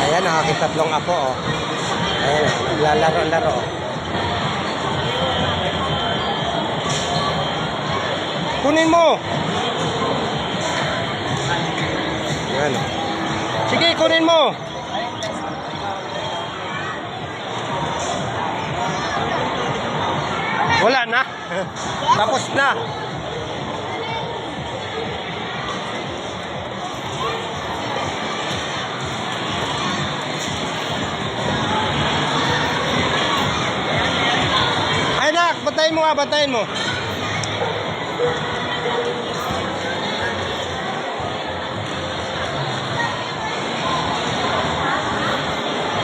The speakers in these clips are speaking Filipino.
Ayan, aking tatlong apo, oh. Ayan, naglalaro-laro. Kunin mo! Ayan, oh. Sige, kunin mo! Wala na. Tapos na. Ay nak, batayin mo nga, batayin mo.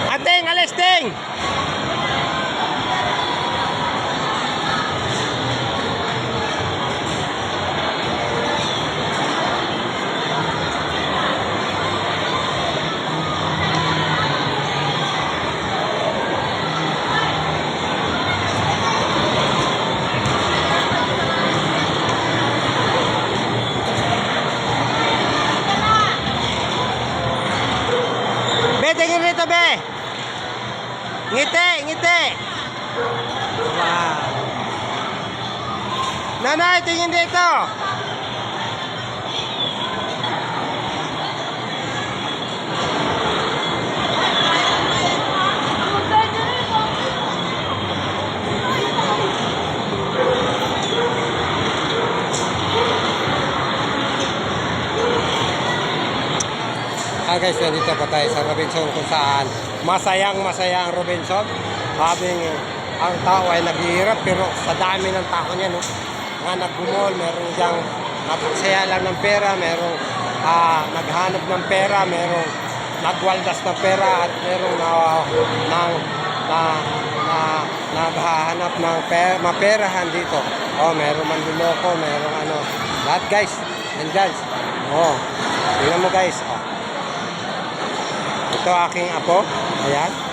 Ating, alis, ting! Tingin rito, be. Ngiti, ngiti. Wow. Nanay, tingin dito. Guys, nandito pa tayo sa Robinson kung saan masayang ang Robinson. Habing ang tao ay naghihirap pero sa dami ng tao niya, no? Nga naggumol, meron diyang napagsaya lang ng pera, merong naghanap ng pera, merong nagwaldas ng pera at merong naghahanap ng maperahan dito. Oh, meron manluloko, merong ano. Lahat guys, nandyan. Oh, tingnan mo guys. Oh. Ito aking apo. Ayan.